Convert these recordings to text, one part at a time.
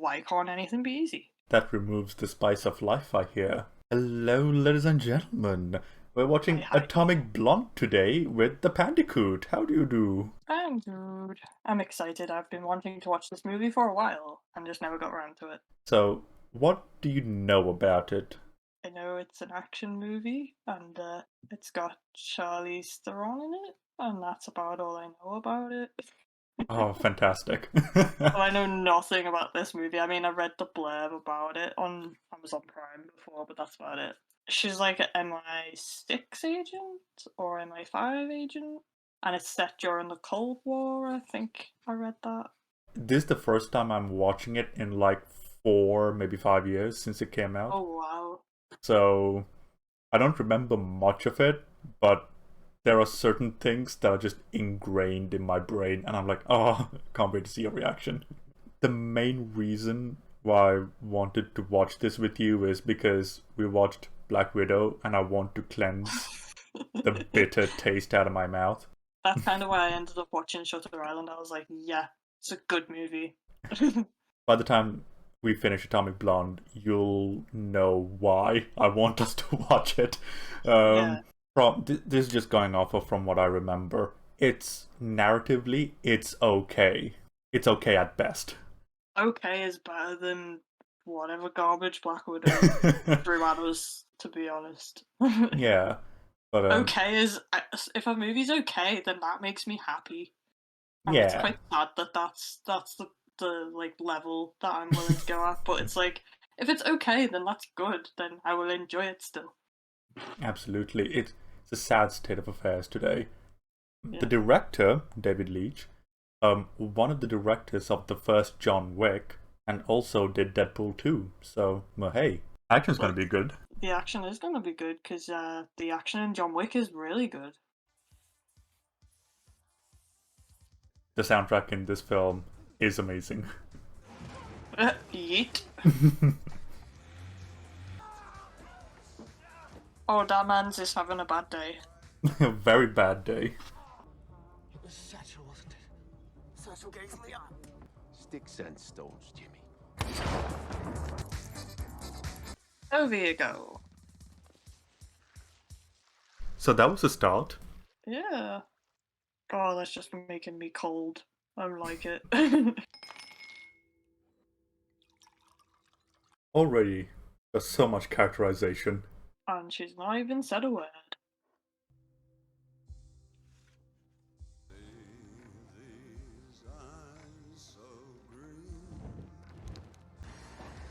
why can't anything be easy? That removes the spice of life, I hear. Hello, ladies and gentlemen. We're Hi, watching hi. Atomic Blonde today with the Bandicoot. How do you do? I'm good. I'm excited. I've been wanting to watch this movie for a while and just never got around to it. So, what do you know about it? I know it's an action movie and it's got Charlize Theron in it, and that's about all I know about it. Oh, fantastic. Well, I know nothing about this movie. I mean, I read the blurb about it on Amazon Prime before, but that's about it. She's like an MI6 agent or MI5 agent, and it's set during the Cold War, I think I read that. This is the first time I'm watching it in like 4, maybe 5 years since it came out. Oh, wow. So, I don't remember much of it, but there are certain things that are just ingrained in my brain, and I'm like, oh, can't wait to see your reaction. The main reason why I wanted to watch this with you is because we watched Black Widow, and I want to cleanse the bitter taste out of my mouth. That's kind of why I ended up watching Shutter Island. I was like, yeah, it's a good movie. By the time we finish Atomic Blonde, you'll know why I want us to watch it. Yeah. This is just going off of from what I remember. It's narratively, it's okay. It's okay at best. Okay is better than whatever garbage Black Widow threw at us, to be honest. Yeah, but Okay is, if a movie's okay, then that makes me happy, and it's yeah, quite sad that that's the like level that I'm willing to go at. But it's like, if it's okay, then that's good. Then I will enjoy it still. absolutely. It's a sad state of affairs today. The Yeah. director, David Leitch, one of the directors of the first John Wick, and also did Deadpool 2. So, well, hey, action's gonna Well, be good. the action is gonna be good because the action in John Wick is really good. The soundtrack in this film is amazing. Yeet. Oh, that man's is having a bad day. A very bad day. It was Satchel, wasn't it? Satchel gave me up. Sticks and stones, Jimmy. Over you go. So that was a start. Yeah. Oh, that's just making me cold. I don't like it. Already, there's so much characterization. And she's not even said a word.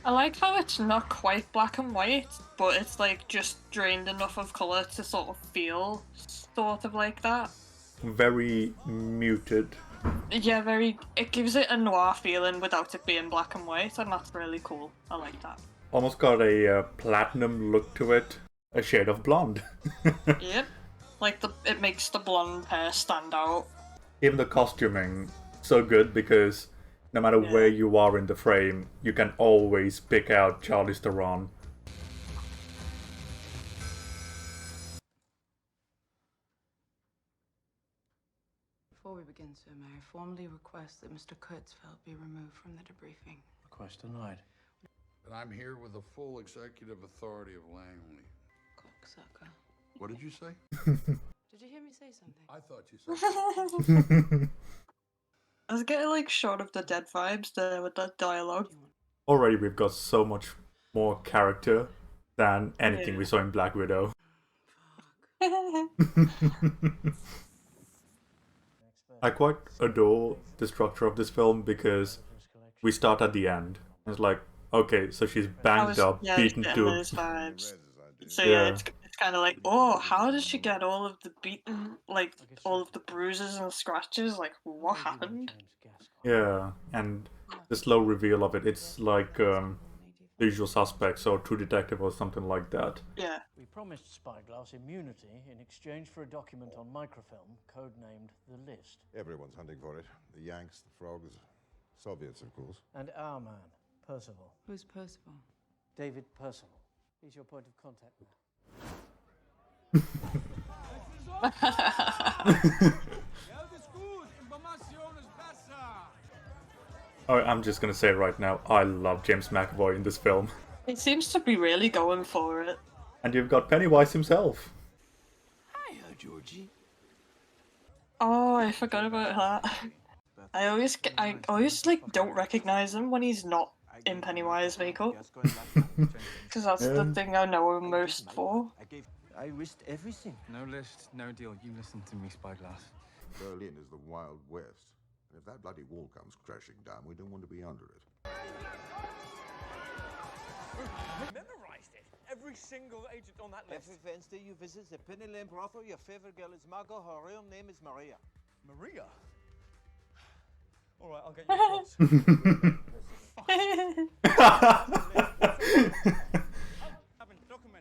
I like how it's not quite black and white, but it's like just drained enough of colour to sort of feel sort of like that. Very muted. Yeah, it gives it a noir feeling without it being black and white, and that's really cool. I like that. Almost got a platinum look to it. A shade of blonde. Yep. Like it makes the blonde hair stand out. Even the costuming, so good because no matter where you are in the frame, you can always pick out Charlize Theron. Before we begin, sir, may I formally request that Mr. Kurtzfeld be removed from the debriefing? Request denied. And I'm here with the full executive authority of Langley. Cocksucker. What did you say? Did you hear me say something? I thought you said. I was getting like Shaun of the Dead vibes there with that dialogue. Already we've got so much more character than anything we saw in Black Widow. I quite adore the structure of this film because we start at the end. It's like, okay, so she's banged up, beaten to... those vibes. So yeah, it's kind of like, oh, how did she get all of the beaten, like all of the bruises and scratches? Like, what happened? Yeah, and the slow reveal of it, it's like The Usual Suspects or True Detective or something like that. Yeah. We promised Spyglass immunity in exchange for a document on microfilm codenamed The List. Everyone's hunting for it. The Yanks, the Frogs, Soviets, of course. And our man, Percival. Who's Percival? David Percival. He's your point of contact now. I'm just gonna say right now, I love James McAvoy in this film. He seems to be really going for it. And you've got Pennywise himself. Hiya, Georgie. Oh, I forgot about that. I always like don't recognize him when he's not in Pennywise makeup, because that's the Yeah. thing I know him most for. I risked everything. No list, no deal. You listen to me, Spyglass. Berlin is the Wild West. And if that bloody wall comes crashing down, we don't want to be under it. Memorized it. Every single agent on that list. Every Wednesday you visit the Penny Lane brothel. Your favorite girl is Margot. Her real name is Maria. Maria. All right, I'll get you across.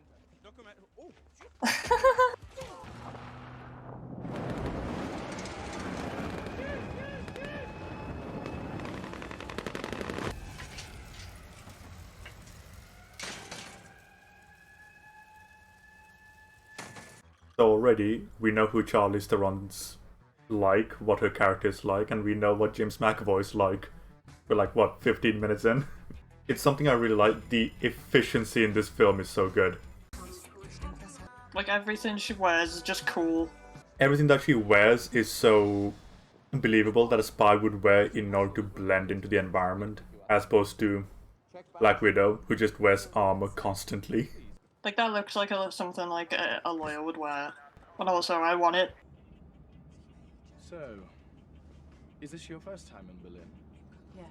Document. Oh. So already, we know who Charlize Theron's like, what her character is like, and we know what James McAvoy's like. We're like, what, 15 minutes in? It's something I really like. The efficiency in this film is so good. Like everything she wears is just cool. Everything that she wears is so believable that a spy would wear in order to blend into the environment, as opposed to Black Widow, who just wears armor constantly. Like that looks like something like a lawyer would wear. But also, I want it. So, is this your first time in Berlin? Yes.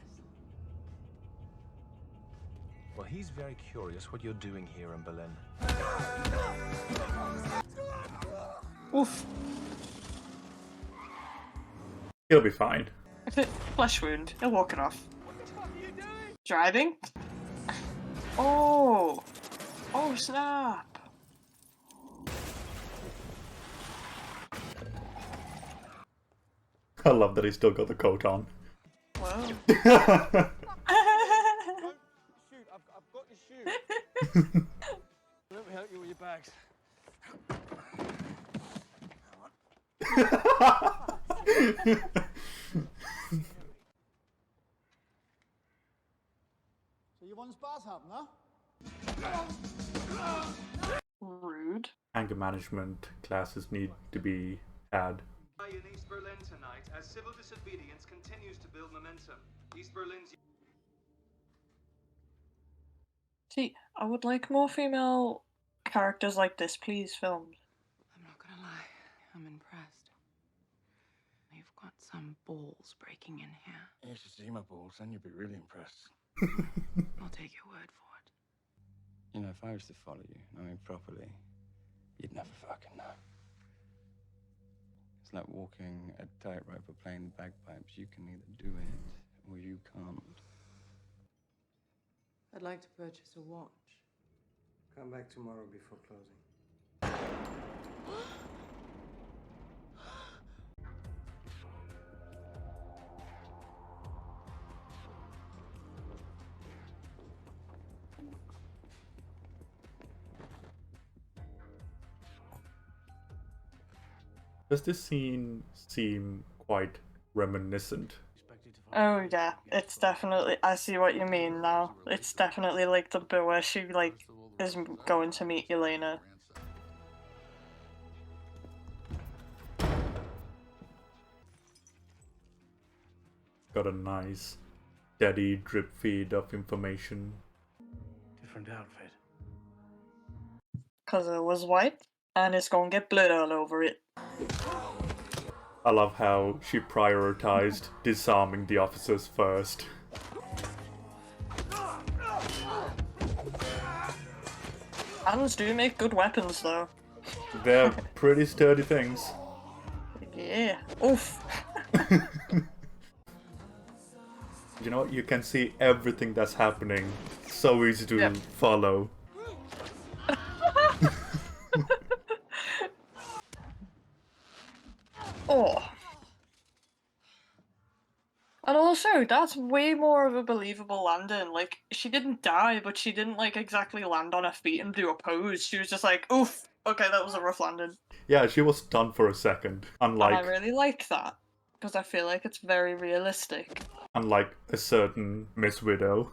Well, he's very curious what you're doing here in Berlin. Oof. He'll be fine. Flesh wound. He'll walk it off. Driving? Oh! Oh, snap! I love that he's still got the coat on. Wow. Shoot, I've got your shoe. Let me help you with your bags. So you want Spaß haben, huh? Rude. Anger management classes need to be had. In East Berlin tonight, as civil disobedience continues to build momentum. East Berlin's. See, I would like more female characters like this, please, filmed. I'm not gonna lie, I'm impressed. You've got some balls breaking in here. You should see my balls, then you'd be really impressed. I'll take your word for it. You know, if I was to follow you, I mean properly, you'd never fucking know. It's like walking a tightrope or playing the bagpipes. You can either do it or you can't. I'd like to purchase a watch. Come back tomorrow before closing. Does this scene seem quite reminiscent? Oh yeah, it's definitely. I see what you mean now. It's definitely like the bit where she like is going to meet Elena. Got a nice, steady drip feed of information. Different outfit. Cause it was white, and it's gonna get blood all over it. I love how she prioritized disarming the officers first. Hands do make good weapons, though. They're pretty sturdy things. Yeah. Oof. You know what? You can see everything that's happening. So easy to Yep. follow. Oh. And also, that's way more of a believable landing. Like, she didn't die, but she didn't, like, exactly land on her feet and do a pose. She was just like, oof, okay, that was a rough landing. Yeah, she was stunned for a second. And Unlike I really like that. because I feel like it's very realistic. Unlike a certain Miss Widow.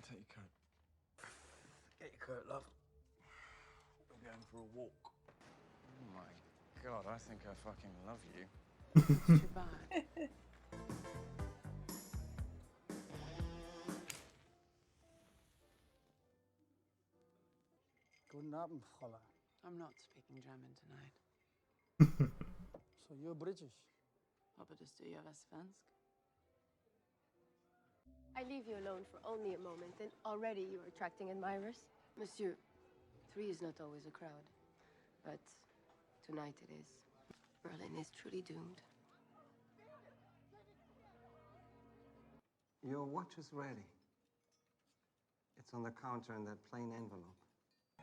Take your coat. Get your coat, love. We're going for a walk. Oh my god, I think I fucking love you. Too bad. Guten Abend, Fräulein. I'm not speaking German tonight. So you're British? Hoppetest du göra svensk? I leave you alone for only a moment, and already you're attracting admirers. Monsieur, 3 is not always a crowd, but tonight it is. Berlin is truly doomed. Your watch is ready. It's on the counter in that plain envelope.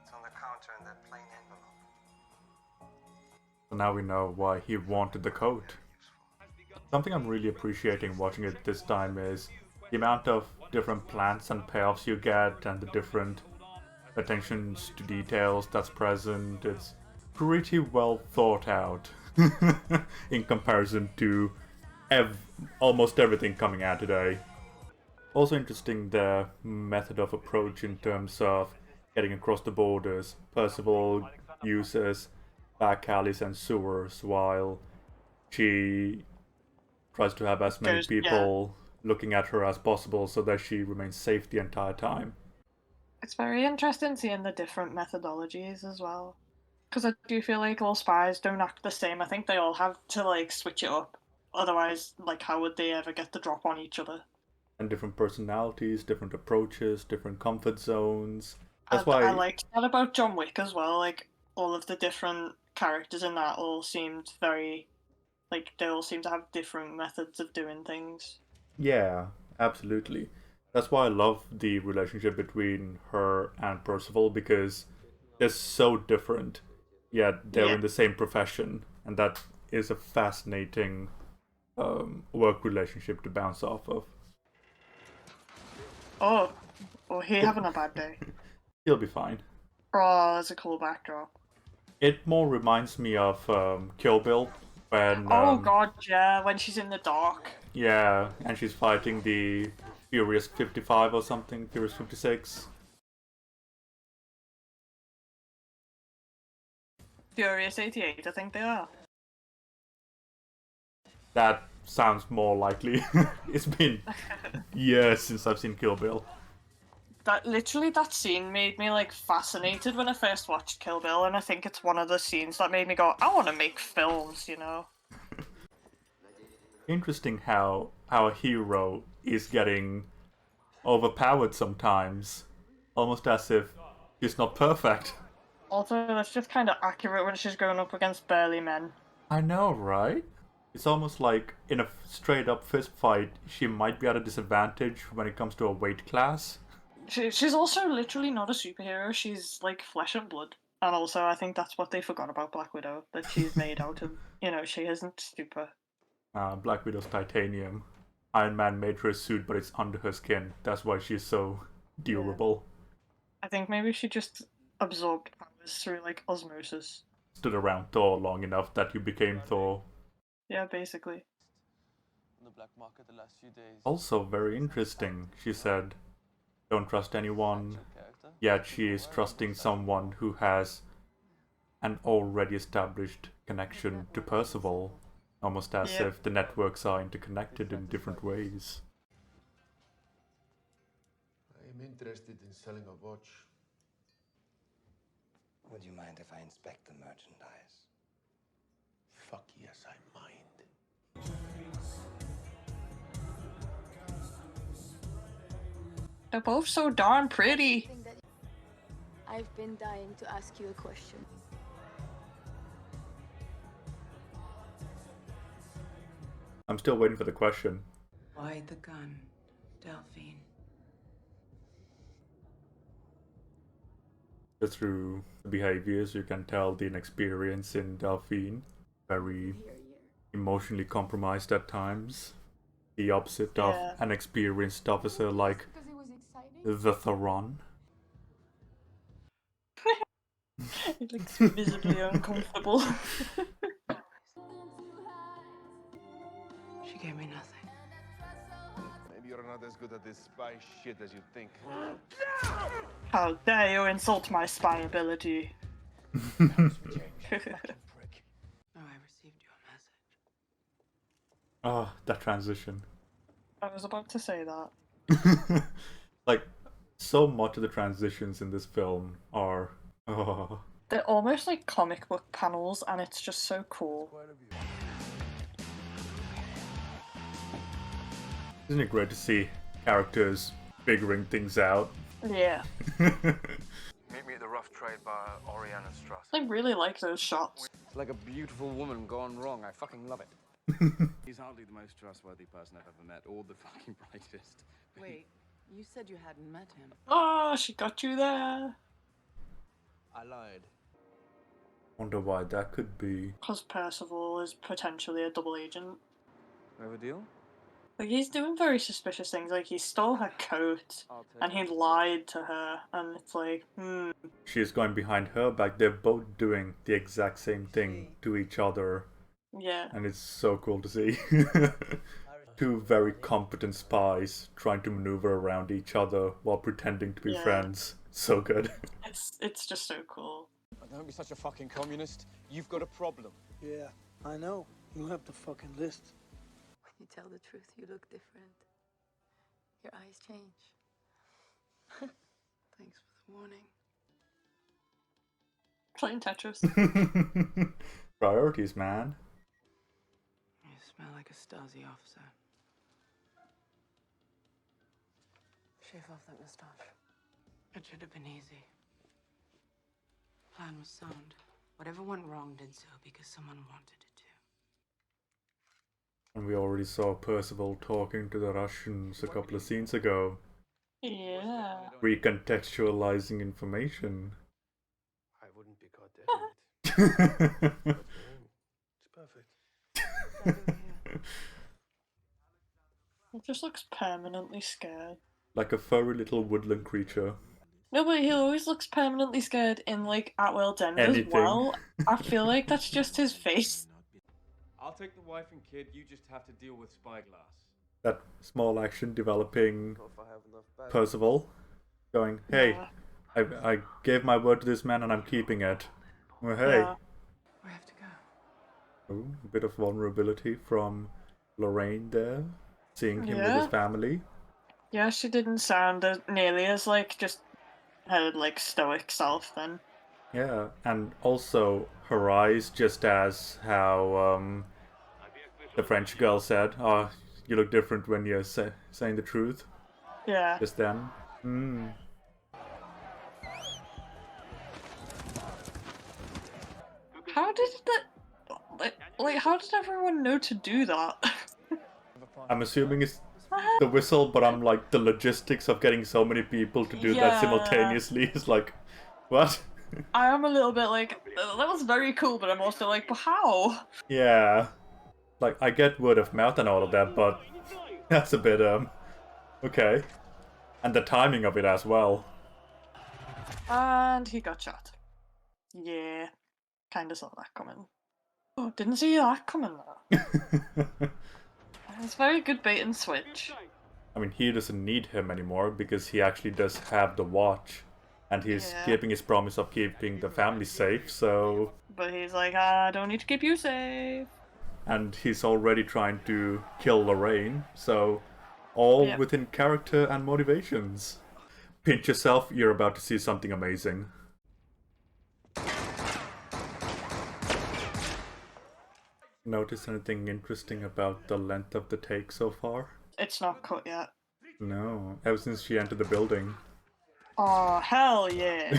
It's on the counter in that plain envelope. So now we know why he wanted the coat. Something I'm really appreciating watching it this time is the amount of different plans and payoffs you get and the different attentions to details that's present. It's pretty well thought out in comparison to almost everything coming out today. Also interesting the method of approach in terms of getting across the borders. Percival uses back alleys and sewers while she tries to have as many people looking at her as possible so that she remains safe the entire time. It's very interesting seeing the different methodologies as well. Because I do feel like all spies don't act the same. I think they all have to like switch it up. Otherwise, like, how would they ever get the drop on each other? And different personalities, different approaches, different comfort zones. That's I why liked that about John Wick as well. Like, all of the different characters in that all seemed very, like, they all seem to have different methods of doing things. Yeah, absolutely. That's why I love the relationship between her and Percival, because they're so different, yet they're in the same profession, and that is a fascinating work relationship to bounce off of. Oh, he having a bad day. He'll be fine. Oh, that's a cool backdrop. It more reminds me of Kill Bill, when... oh god, yeah, when she's in the dark. Yeah, and she's fighting the Furious 55 or something, Furious 56. Furious 88, I think they are. That sounds more likely. It's been years since I've seen Kill Bill. That scene made me like fascinated when I first watched Kill Bill, and I think it's one of the scenes that made me go, I want to make films, you know? Interesting how our hero is getting overpowered sometimes, almost as if she's not perfect. Also, that's just kind of accurate when she's going up against burly men. I know, right? It's almost like in a straight up fist fight, she might be at a disadvantage when it comes to a weight class. She's also literally not a superhero, she's like flesh and blood. And also, I think that's what they forgot about Black Widow, that she's made out of, you know, she isn't super. Black Widow's titanium. Iron Man made her a suit, but it's under her skin. That's why she's so durable. I think maybe she just absorbed powers through like osmosis. Stood around Thor long enough that you became Thor. Yeah, basically. On the black market the last few days. Also very interesting, she said, don't trust anyone, yet she is trusting someone who has an already established connection to Percival, almost as if the networks are interconnected in different ways. I am interested in selling a watch. Would you mind if I inspect the merchandise? Fuck yes, I mind. They're both so darn pretty. I've been dying to ask you a question. I'm still waiting for the question. Why the gun, Delphine? Just through the behaviors, you can tell the inexperience in Delphine. Very emotionally compromised at times. The opposite of an experienced officer like the Theron. He looks visibly uncomfortable. She gave me nothing. Maybe you're not as good at this spy shit as you think. How dare you insult my spy ability? Oh, I received your message. Oh, that transition. I was about to say that. Like, so much of the transitions in this film are... Oh. They're almost like comic book panels, and it's just so cool. Isn't it great to see characters figuring things out? Yeah. Meet me at the Rough Trade Bar, Oriana Strasse. I really like those shots. It's like a beautiful woman gone wrong. I fucking love it. He's hardly the most trustworthy person I've ever met, or the fucking brightest. Wait, you said you hadn't met him. Oh, she got you there. I lied. Wonder why that could be. Because Percival is potentially a double agent. We have a deal? Like, he's doing very suspicious things. Like, he stole her coat, and he lied to her, and it's like, She's going behind her back. They're both doing the exact same thing to each other. Yeah. And it's so cool to see. Two very competent spies trying to maneuver around each other while pretending to be Yeah. friends. So good. It's just so cool. Don't be such a fucking communist. You've got a problem. Yeah, I know. You have the fucking list. When you tell the truth, you look different. Your eyes change. Thanks for the warning. Playing Tetris. Priorities, man. You smell like a Stasi officer. Shave off that moustache. It should have been easy. Plan was sound. Whatever went wrong did so because someone wanted it to. And we already saw Percival talking to the Russians a couple of scenes ago. Yeah. Recontextualizing information. I wouldn't be caught dead. It's perfect. He just looks permanently scared. Like a furry little woodland creature. No, but he always looks permanently scared in, like, At World's End as Anything. well. I feel like that's just his face. I'll take the wife and kid, you just have to deal with Spyglass. That small action developing If I have enough battery. Percival going, hey, Yeah. I gave my word to this man and I'm keeping it. Well, hey. Yeah. We have to go. Ooh, a bit of vulnerability from Lorraine there. Seeing him with Yeah. his family. Yeah, she didn't sound nearly as, like, just her, like, stoic self then. Yeah, and also her eyes, just as how the French girl said, oh, you look different when you're saying the truth. Yeah. Just then. How did that... Like, how did everyone know to do that? I'm assuming it's the whistle, but I'm like, the logistics of getting so many people to do that Yeah. simultaneously is like, what? I am a little bit like, that was very cool, but I'm also like, but how? Yeah. Like, I get word of mouth and all of that, but that's a bit, okay. And the timing of it as well. And he got shot. Yeah. Kinda saw that coming. Oh, didn't see that coming though. It's very good bait and switch. I mean, he doesn't need him anymore because he actually does have the watch. And he's Yeah. keeping his promise of keeping the family safe, so... But he's like, I don't need to keep you safe. And he's already trying to kill Lorraine, so... All Yep. within character and motivations. Pinch yourself, you're about to see something amazing. Notice anything interesting about the length of the take so far? It's not cut yet. No, ever since she entered the building. Oh, hell yeah.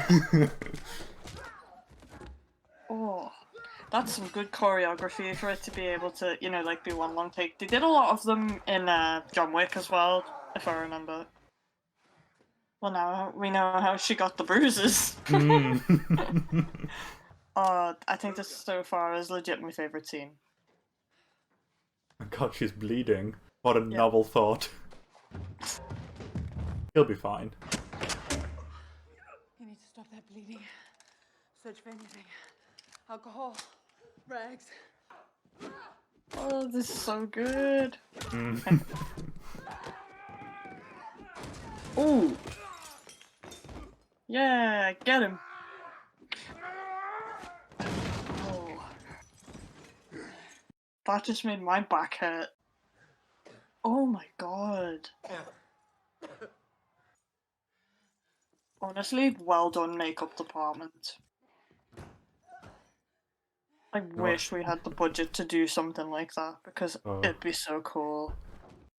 Oh, that's some good choreography for it to be able to, you know, like, be one long take. They did a lot of them in John Wick as well, if I remember. Well, now we know how she got the bruises. Oh, I think this so far is legit my favourite scene. God, she's bleeding. What a novel thought. He'll be fine. You need to stop that bleeding. Search for anything. Alcohol. Rags. Oh, this is so good. Ooh. Yeah, get him. Oh. That just made my back hurt. Oh my god. Honestly, well done, makeup department. I wish we had the budget to do something like that because it'd be so cool.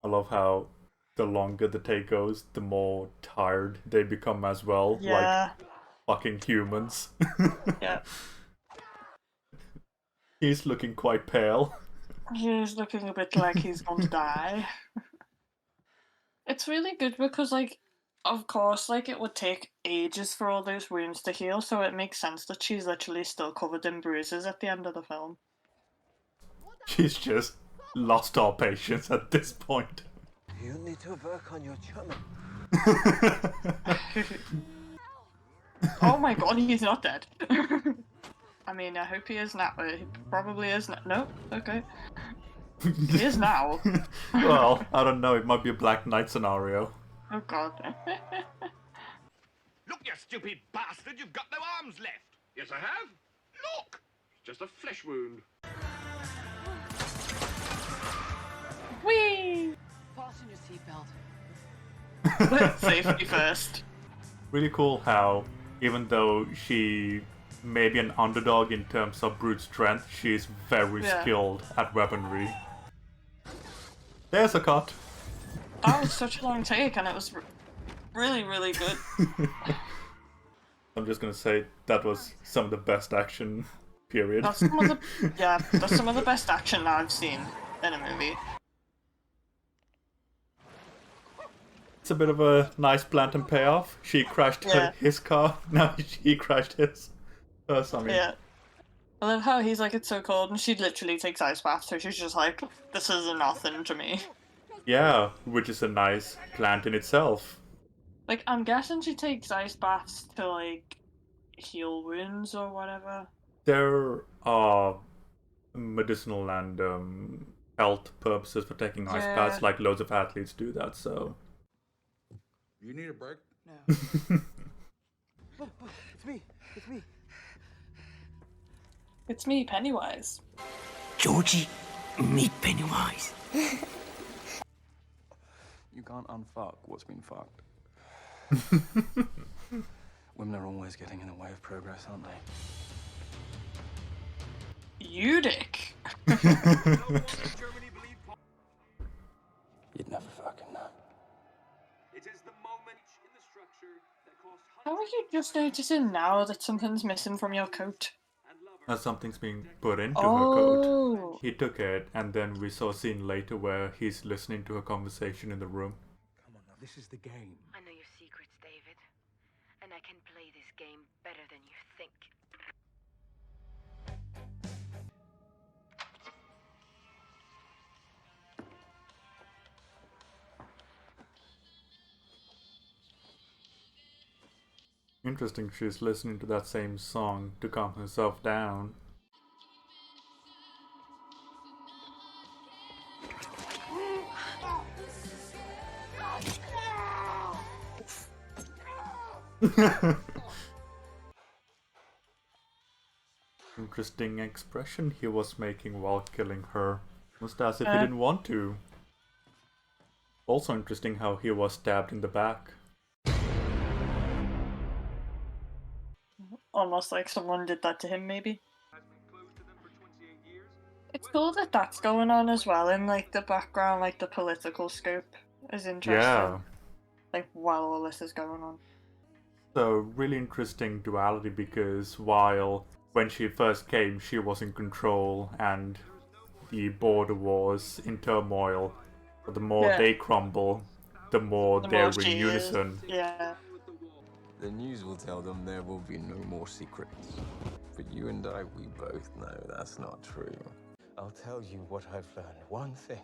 I love how the longer the take goes, the more tired they become as well. Yeah. Like fucking humans. Yeah. He's looking quite pale. He's looking a bit like he's going to die. It's really good because, like, of course, like, it would take ages for all those wounds to heal, so it makes sense that she's literally still covered in bruises at the end of the film. She's just lost all patience at this point. You need to work on your chummy. Oh my god, he's not dead. I mean, I hope he is now. He probably is now. No? Okay. He is now. Well, I don't know, it might be a Black Knight scenario. Oh god. Look, you stupid bastard, you've got no arms left. Yes, I have. Look! It's just a flesh wound. Whee! Fasten your seatbelt. Safety first. Really cool how, even though she may be an underdog in terms of brute strength, she's very skilled at weaponry. There's a cut. That was such a long take, and it was really, really good. I'm just gonna say that was some of the best action, period. That's some of the that's some of the best action I've seen in a movie. It's a bit of a nice plant and payoff. She crashed his car, now he crashed his. Yeah. I love how he's like, it's so cold, and she literally takes ice baths, so she's just like, this is nothing to me. Yeah, which is a nice plant in itself. Like, I'm guessing she takes ice baths to, like, heal wounds or whatever. There are medicinal and health purposes for taking ice baths, like loads of athletes do that, so... You need a break? No. It's me. It's me. It's me, Pennywise. Georgie, meet Pennywise. You can't unfuck what's been fucked. Women are always getting in the way of progress, aren't they? You dick. You'd never fucking know. It is the moment in the structure that caused How are you just noticing now that something's missing from your coat? As something's being put into her coat. He took it, and then we saw a scene later where he's listening to a conversation in the room. Come on now, this is the game. I know your secrets, David. And I can play this game better than you think. Interesting, she's listening to that same song to calm herself down. Interesting expression he was making while killing her. Almost as if he didn't want to. Also interesting how he was stabbed in the back. Almost like someone did that to him, maybe. It's cool that that's going on as well in, like, the background, like, the political scope is interesting. Yeah. Like, while all this is going on. So, really interesting duality because while when she first came, she was in control and the border was in turmoil. But the more they crumble, the more they're in unison. Yeah. The news will tell them there will be no more secrets. But you and I, we both know that's not true. I'll tell you what I've learned. One thing,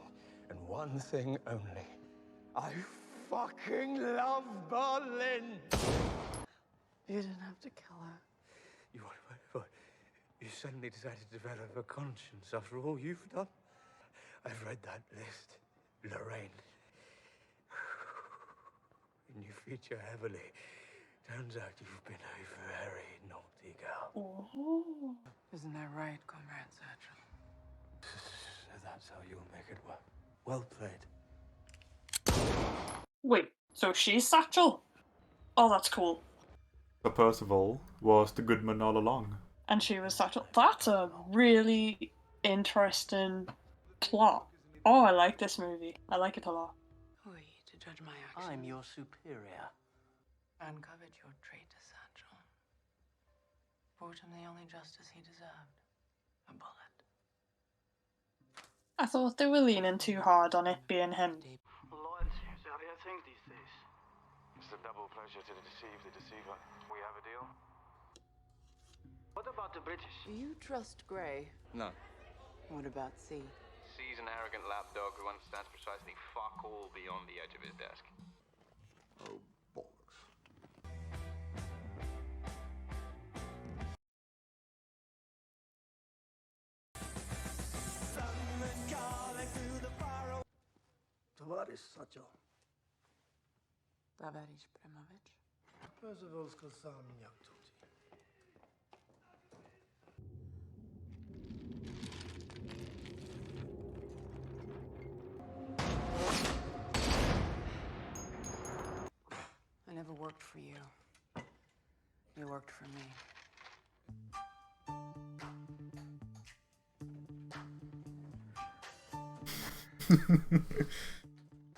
and one thing only. I fucking love Berlin! You didn't have to kill her. You suddenly decided to develop a conscience after all you've done? I've read that list, Lorraine. And you feature heavily. Turns out you've been a very naughty girl. Oh. Isn't that right, Comrade Satchel? So that's how you'll make it work. Well played. Wait, so she's Satchel? Oh, that's cool. So Percival was the good man all along. And she was Satchel. That's a really interesting plot. Oh, I like this movie. I like it a lot. Who are you to judge my actions? I'm your superior. I uncovered your traitor, Satchel. Brought him the only justice he deserved. A bullet. I thought they were leaning too hard on it being him. Loyalty is a rare thing these days. It's a double pleasure to deceive the deceiver. We have a deal? What about the British? Do you trust Grey? No. What about C? C's an arrogant lapdog who understands precisely fuck all beyond the edge of his desk. Oh, bollocks. Tovarищ Satchel. Tavarish Primovich. Percival сказал меня тут. I never worked for you. You worked for me.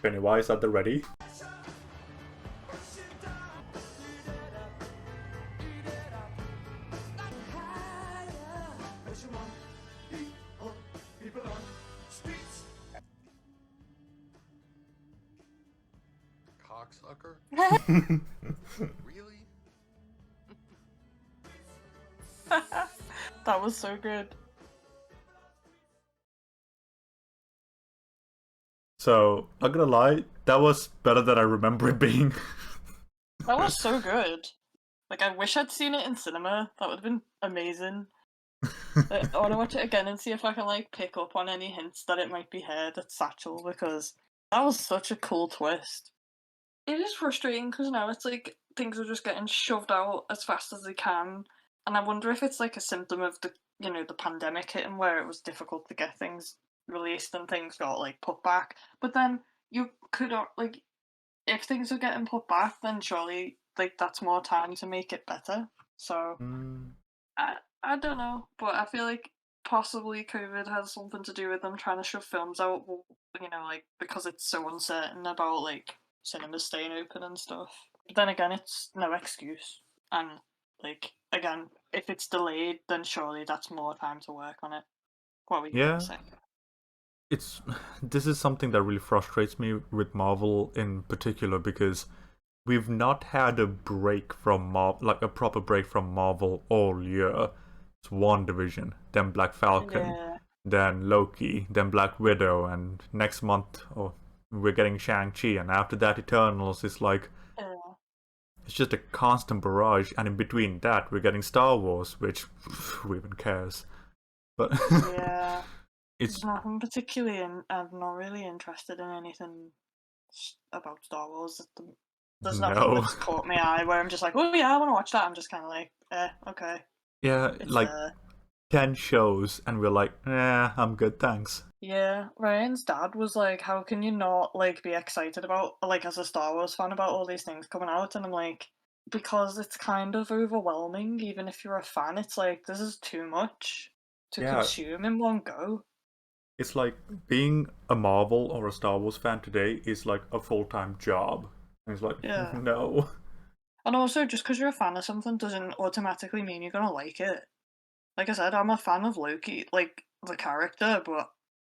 Pennywise at the ready. Cocksucker? Really? That was so good. So, not gonna lie, that was better than I remember it being. That was so good. Like, I wish I'd seen it in cinema. That would have been amazing. I want to watch it again and see if I can, like, pick up on any hints that it might be her that's Satchel, because that was such a cool twist. It is frustrating because now it's like things are just getting shoved out as fast as they can, and I wonder if it's like a symptom of the, you know, the pandemic hitting where it was difficult to get things released and things got like put back. But then you could like, if things are getting put back, then surely like that's more time to make it better. So I don't know, but I feel like possibly COVID has something to do with them trying to shove films out, you know, like because it's so uncertain about like cinemas staying open and stuff. But then again, it's no excuse. And like again, if it's delayed, then surely that's more time to work on it. What were you Yeah. gonna say? This is something that really frustrates me with Marvel in particular, because we've not had a break from like a proper break from Marvel all year. It's WandaVision, then Black Falcon, then Loki, then Black Widow, and next month we're getting Shang-Chi, and after that Eternals. Is like it's just a constant barrage, and in between that we're getting Star Wars, which who even cares? But Yeah. it's There's nothing particularly, I'm not really interested in anything about Star Wars. There's nothing No. that's caught my eye where I'm just like, oh yeah, I want to watch that. I'm just kind of like, okay. yeah, It's, like 10 shows, and we're like, I'm good, thanks. Yeah, Ryan's dad was like, how can you not like be excited about, like, as a Star Wars fan, about all these things coming out? And I'm like, because it's kind of overwhelming. Even if you're a fan, it's like, this is too much to Yeah. consume in one go. It's like being a Marvel or a Star Wars fan today is like a full-time job. And it's like, Yeah. no. And also, just because you're a fan of something doesn't automatically mean you're gonna like it. Like I said, I'm a fan of Loki, like the character, but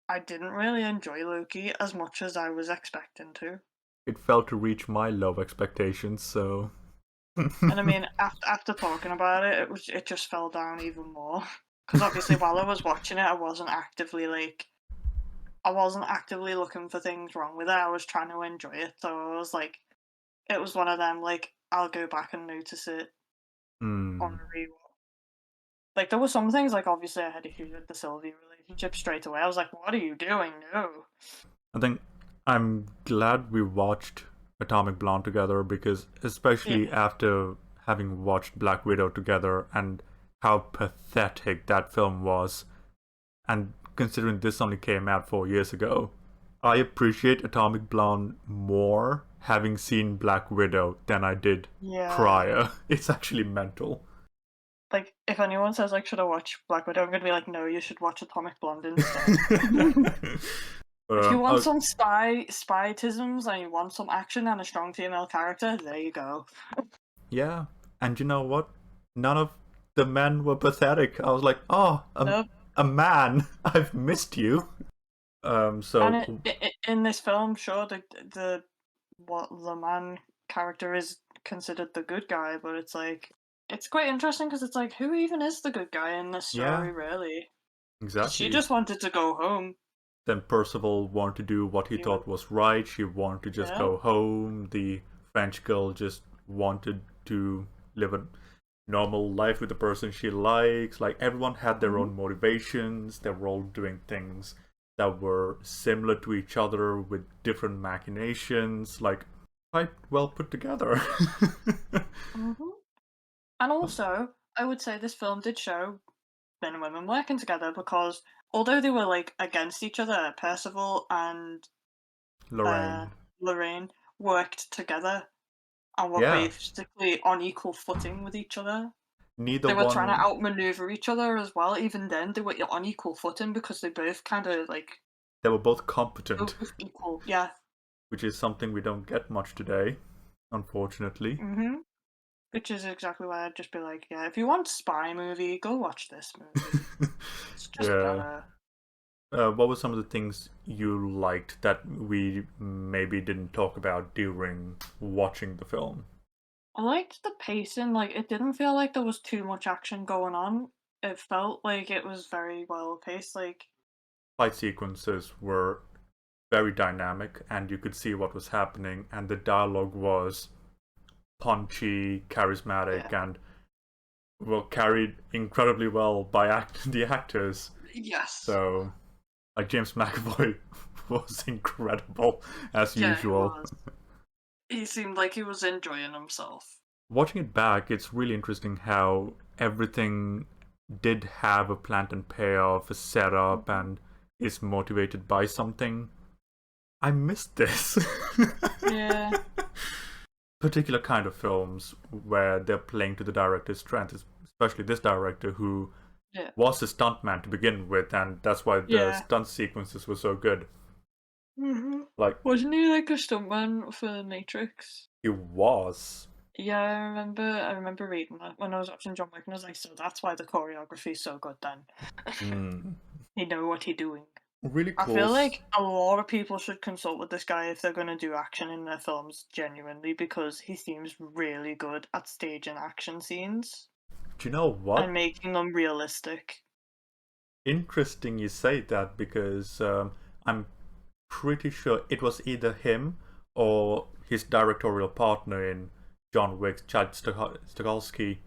I didn't really enjoy Loki as much as I was expecting to. It failed to reach my low expectations, so... And I mean, after talking about it, it just fell down even more. Because obviously, while I was watching it, I wasn't actively looking for things wrong with it. I was trying to enjoy it, so I was like, it was one of them, like, I'll go back and notice it on a rewatch. Like, there were some things, like, obviously I had issues with the Sylvie relationship straight away. I was like, what are you doing? No. I think I'm glad we watched Atomic Blonde together because, especially after having watched Black Widow together and how pathetic that film was, and considering this only came out 4 years ago, I appreciate Atomic Blonde more having seen Black Widow than I did prior. It's actually mental. Like, if anyone says, like, should I watch Black Widow, I'm gonna be like, no, you should watch Atomic Blonde instead. If you want some spiritisms and you want some action and a strong female character, there you go. Yeah, and you know what? None of the men were pathetic. I was like, oh, a man, I've missed you. So and in this film, sure, the man character is considered the good guy, but it's like, it's quite interesting because it's like, who even is the good guy in this story, really? Exactly. She just wanted to go home. Then Percival wanted to do what he thought was right. She wanted to just go home. The French girl just wanted to live a normal life with the person she likes. Like, everyone had their own motivations. They were all doing things that were similar to each other with different machinations. Like, quite well put together. And also, I would say this film did show men and women working together because although they were like against each other, Percival and Lorraine worked together and were basically on equal footing with each other. They were trying to outmaneuver each other as well. Even then, they were on equal footing because they both kind of like... They were both competent. Both equal, yeah. Which is something we don't get much today, unfortunately. Which is exactly why I'd just be like, yeah, if you want a spy movie, go watch this movie. It's just better. What were some of the things you liked that we maybe didn't talk about during watching the film? I liked the pacing. Like, it didn't feel like there was too much action going on. It felt like it was very well paced. Like, fight sequences were very dynamic, and you could see what was happening, and the dialogue was punchy, charismatic, and carried incredibly well by the actors. Yes. So, like, James McAvoy was incredible as usual. He seemed like he was enjoying himself. Watching it back, it's really interesting how everything did have a plan and payoff, a setup, and is motivated by something. I missed this. Yeah. Particular kind of films where they're playing to the director's strengths, especially this director who was a stuntman to begin with, and that's why the stunt sequences were so good. Like, wasn't he like a stuntman for The Matrix? He was. Yeah, I remember reading that when I was watching John Wick, and I was like, so that's why the choreography is so good then. He know what he's doing. Really cool. I feel like a lot of people should consult with this guy if they're going to do action in their films, genuinely, because he seems really good at staging action scenes. Do you know what? And making them realistic. Interesting you say that, because I'm pretty sure it was either him or his directorial partner in John Wick, Chad Stahelski.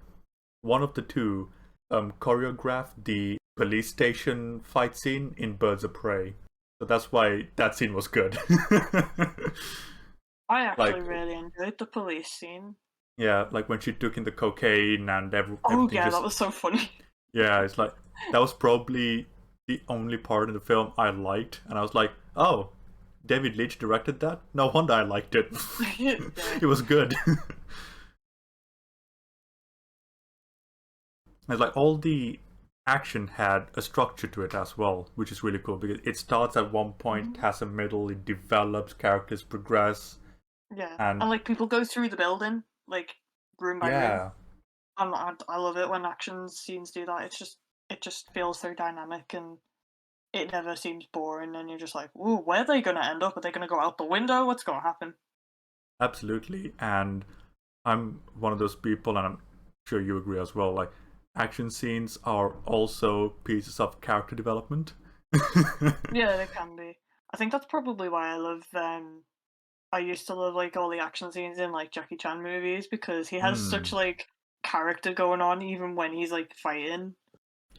One of the two choreographed the police station fight scene in Birds of Prey. So that's why that scene was good. I actually really enjoyed the police scene. Yeah, like when she took in the cocaine and everything. Oh yeah, that was so funny. Yeah, it's like, that was probably the only part in the film I liked. And I was like, oh, David Leitch directed that? No wonder I liked it. It was good. It's like all the action had a structure to it as well, which is really cool because it starts at one point, has a middle, it develops, characters progress. Yeah, and like people go through the building, like room by room. I love it when action scenes do that. It just feels so dynamic and it never seems boring. And you're just like, ooh, where are they going to end up? Are they going to go out the window? What's going to happen? Absolutely, and I'm one of those people, and I'm sure you agree as well. Like, action scenes are also pieces of character development. Yeah, they can be. I think that's probably why I love I used to love like all the action scenes in like Jackie Chan movies because he has such like character going on even when he's like fighting.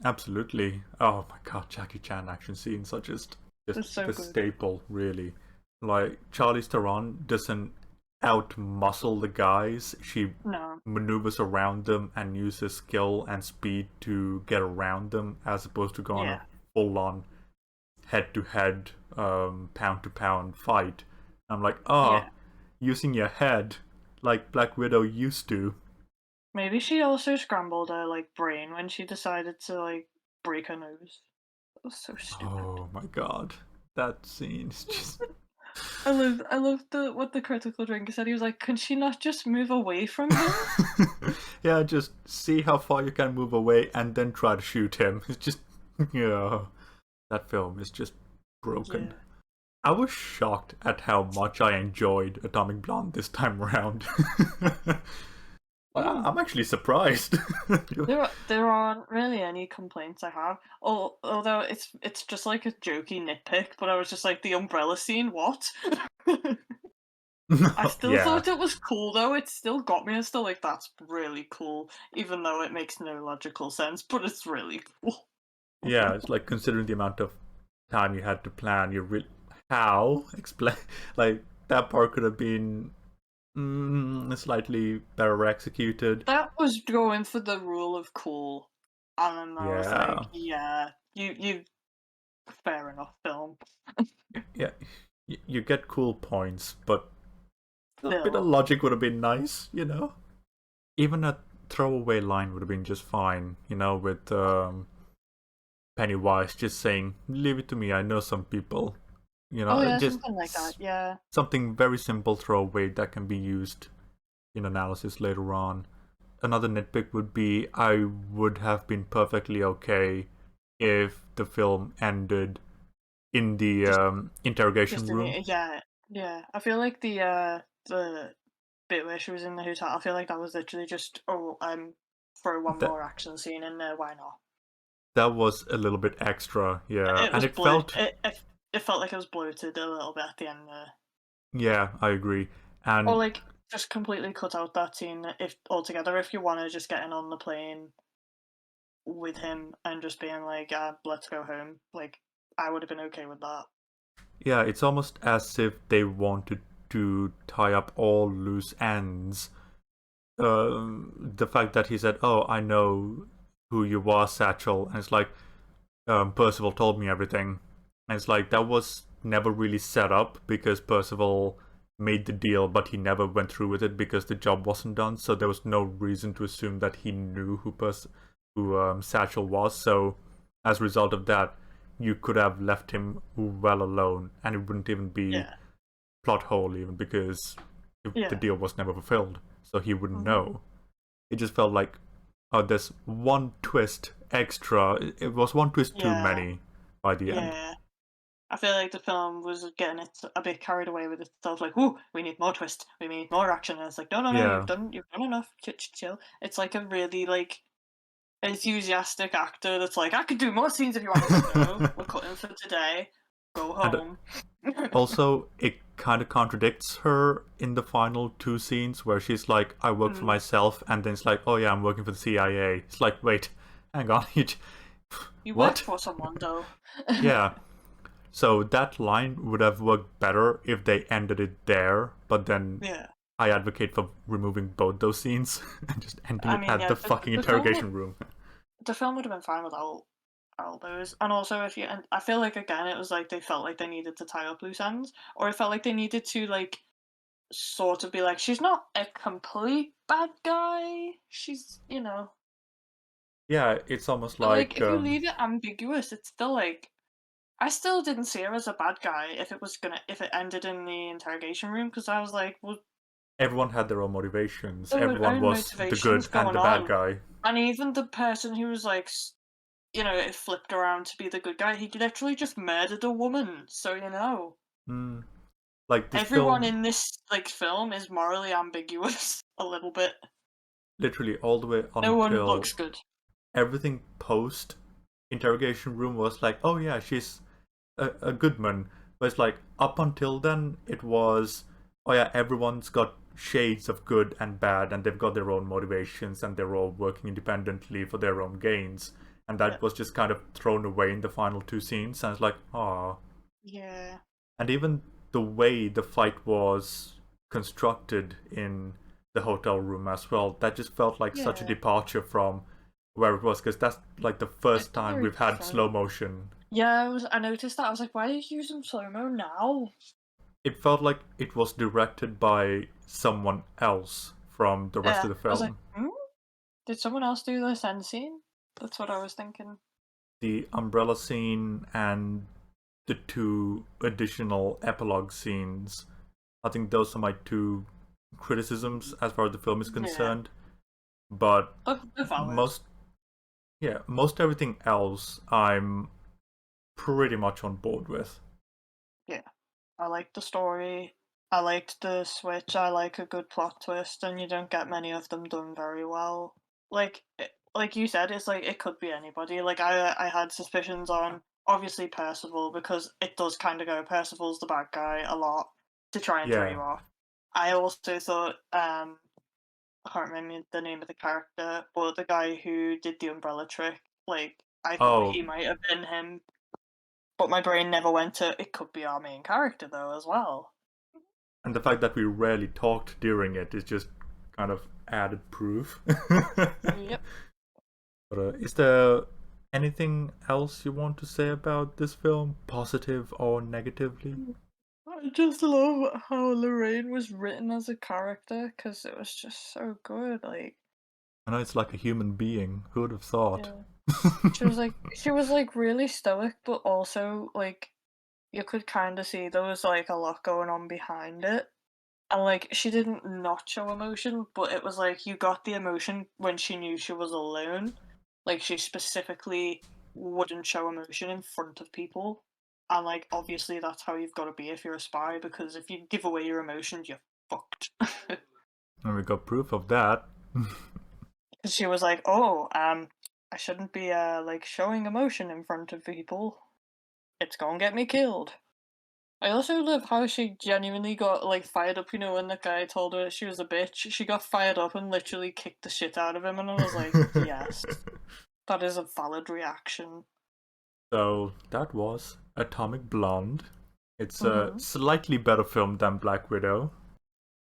Absolutely. Oh my god, Jackie Chan action scenes are just It's so the good. staple, really. Like, Charlize Theron doesn't out-muscle the guys. She No. maneuvers around them and uses skill and speed to get around them, as opposed to go on Yeah. a full-on head-to-head, pound-to-pound fight. I'm like, Yeah. using your head like Black Widow used to. Maybe she also scrambled her like brain when she decided to like break her nose. That was so stupid. Oh my god. That scene is just... I loved what the critical drinker said. He was like, "Can she not just move away from him?" Yeah, just see how far you can move away and then try to shoot him. It's just, yeah, that film is just broken. Yeah. I was shocked at how much I enjoyed Atomic Blonde this time around. I'm actually surprised. There aren't really any complaints I have. Although it's just like a jokey nitpick, but I was just like, the umbrella scene, what? I still Yeah. thought it was cool though. It still got me. I still like, that's really cool, even though it makes no logical sense. But it's really cool. Yeah, it's like, considering the amount of time you had to plan, how explain, like, that part could have been slightly better executed. That was going for the rule of cool, and then I was Yeah. like, yeah, you, fair enough, film. Yeah, you get cool points, but a bit Still. of logic would have been nice, you know? Even a throwaway line would have been just fine, you know, with Pennywise just saying, "Leave it to me, I know some people." You know, Oh yeah, just something like that. Yeah. something very simple throwaway that can be used in analysis later on. Another nitpick would be, I would have been perfectly okay if the film ended in the interrogation Just in room. yeah. I feel like the bit where she was in the hotel, I feel like that was literally just, throw one That- more action scene in there. Why not? That was a little bit extra, yeah, It was and it felt, it felt like it was bloated a little bit at the end there. yeah, I agree, and Or like just completely cut out that scene if altogether. If you want to just getting on the plane with him and just being like, let's go home. Like, I would have been okay with that. yeah, it's almost as if they wanted to tie up all loose ends. The fact that he said, "Oh, I know who you are, Satchel," and it's like, Percival told me everything, and it's like, that was never really set up, because Percival made the deal, but he never went through with it because the job wasn't done. So there was no reason to assume that he knew who Satchel was. So as a result of that, you could have left him well alone, and it wouldn't even be plot hole, even, because the deal was never fulfilled, so he wouldn't know. It just felt like, oh, there's one twist extra. It was one twist too Yeah. many by the end. Yeah. I feel like the film was getting it a bit carried away with itself. Like, "Ooh, we need more twist. We need more action." And it's like, no, Yeah. you've done enough. Chill. It's like a really like enthusiastic actor that's like, "I could do more scenes if you want." Like, no, we're cutting for today. Go And, home. Also, it kind of contradicts her in the final two scenes where she's like, "I work for myself," and then it's like, "Oh yeah, I'm working for the CIA." It's like, wait, hang on, You what? work for someone though. Yeah. So that line would have worked better if they ended it there, but then Yeah. I advocate for removing both those scenes and just ending I it mean, at yeah, the the fucking film interrogation would- room. The film would have been fine without all those. And also, and I feel like again, it was like they felt like they needed to tie up loose ends, or it felt like they needed to like sort of be like, she's not a complete bad guy. She's, Yeah, it's almost but, like like, if you leave it ambiguous, it's still like, I still didn't see her as a bad guy if it ended in the interrogation room, because I was like, well, everyone had their own motivations. there were Everyone own was the good motivations and the going bad on. guy. And even the person who was like, it flipped around to be the good guy, he literally just murdered a woman. So Like, this everyone film, in this like film is morally ambiguous a little bit. literally all the way No one until looks good. everything post interrogation room was like, oh yeah, she's a good man. But it's like, up until then, it was, oh yeah, everyone's got shades of good and bad, and they've got their own motivations, and they're all working independently for their own gains. and that was just kind of thrown away in the final two scenes, and it's like, ah. Yeah. And even the way the fight was constructed in the hotel room as well, that just felt like such a Yeah. departure from where it was, because that's like the first time very we've had funny. slow motion. Yeah, I noticed that. I was like, why are you using slow-mo now? It felt like it was directed by someone else from the rest of the I was film. like, did someone else do this end scene? That's what I was thinking. The umbrella scene and the two additional epilogue scenes, I think those are my two criticisms as far as the film is concerned. But They're valid. most everything else I'm pretty much on board with. Yeah. I liked the story. I liked the switch. I like a good plot twist, and you don't get many of them done very well. Like you said, it's like it could be anybody. Like I had suspicions on obviously Percival, because it does kind of go Percival's the bad guy a lot to try and throw you Yeah. off. I also thought I can't remember the name of the character, but the guy who did the umbrella trick, like I thought he might have been him, but my brain never went to it could be our main character though as well. And the fact that we rarely talked during it is just kind of added proof. Yep. But is there anything else you want to say about this film, positive or negatively? I just love how Lorraine was written as a character, because it was just so good. Like, I know it's like a human being. Who would have thought? she was like really stoic, but also like you could kind of see there was like a lot going on behind it, and like she didn't not show emotion, but it was like you got the emotion when she knew she was alone. Like she specifically wouldn't show emotion in front of people. And like obviously that's how you've got to be if you're a spy, because if you give away your emotions, you're fucked. And we got proof of that. Because she was like, "Oh, I shouldn't be like showing emotion in front of people. It's gonna get me killed." I also love how she genuinely got like fired up. You know, when the guy told her she was a bitch, she got fired up and literally kicked the shit out of him. And I was like, "Yes, that is a valid reaction." So that was Atomic Blonde. It's a slightly better film than Black Widow.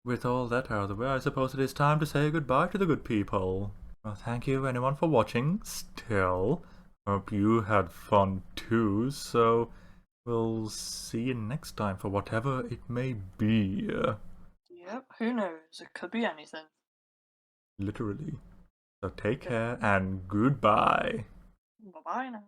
With all that out of the way, I suppose it is time to say goodbye to the good people. Well, thank you anyone for watching still. Hope you had fun too, so we'll see you next time for whatever it may be. Yep, who knows? It could be anything. Literally. So take care and goodbye. Bye-bye now.